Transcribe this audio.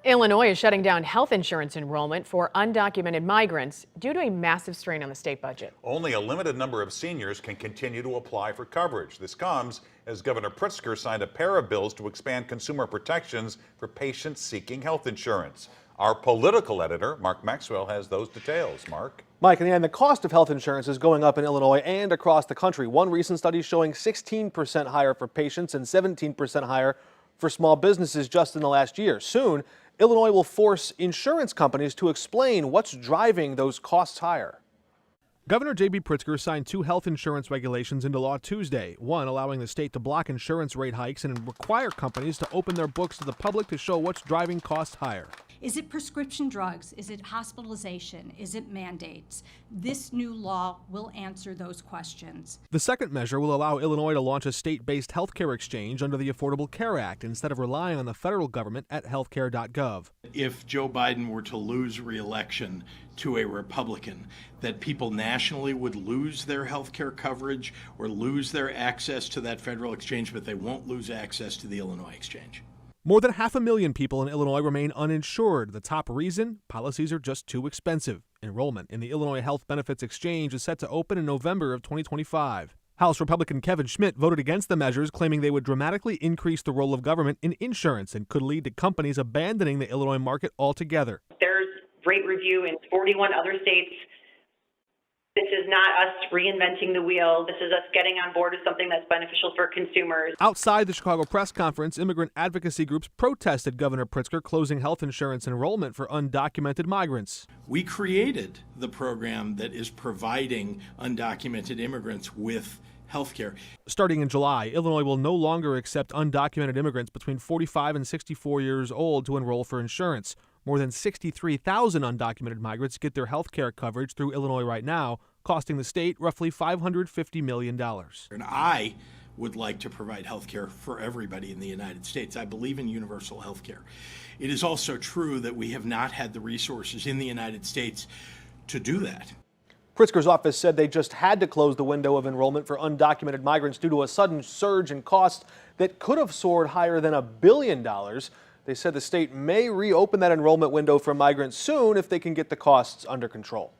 Illinois is shutting down health insurance enrollment for undocumented migrants due to a massive strain on the state budget. Only a limited number of seniors can continue to apply for coverage. This comes as Governor Pritzker signed a pair of bills to expand consumer protections for patients seeking health insurance. Our political editor, Mark Maxwell, has those details. Mark? Mike, in the end, the cost of health insurance is going up in Illinois and across the country. One recent study showing 16% higher for patients and 17% higher for small businesses just in the last year. Soon, Illinois will force insurance companies to explain what's driving those costs higher. Governor J.B. Pritzker signed two health insurance regulations into law Tuesday, one allowing the state to block insurance rate hikes and require companies to open their books to the public to show what's driving costs higher. Is it prescription drugs? Is it hospitalization? Is it mandates? This new law will answer those questions. The second measure will allow Illinois to launch a state-based healthcare exchange under the Affordable Care Act instead of relying on the federal government at healthcare.gov. If Joe Biden were to lose re-election to a Republican, that people nationally would lose their health care coverage or lose their access to that federal exchange, but they won't lose access to the Illinois exchange. More than 500,000 people in Illinois remain uninsured. The top reason? Policies are just too expensive. Enrollment in the Illinois Health Benefits Exchange is set to open in November of 2025. House Republican Kevin Schmidt voted against the measures, claiming they would dramatically increase the role of government in insurance and could lead to companies abandoning the Illinois market altogether. There's rate review in 41 other states. This is not us reinventing the wheel. This is us getting on board with something that's beneficial for consumers. Outside the Chicago press conference, immigrant advocacy groups protested Governor Pritzker closing health insurance enrollment for undocumented migrants. We created the program that is providing undocumented immigrants with health care. Starting in July, Illinois will no longer accept undocumented immigrants between 45 and 64 years old to enroll for insurance. More than 63,000 undocumented migrants get their health care coverage through Illinois right now, costing the state roughly $550 million. And I would like to provide health care for everybody in the United States. I believe in universal health care. It is also true that we have not had the resources in the United States to do that. Pritzker's office said they just had to close the window of enrollment for undocumented migrants due to a sudden surge in costs that could have soared higher than $1 billion. They said the state may reopen that enrollment window for migrants soon if they can get the costs under control.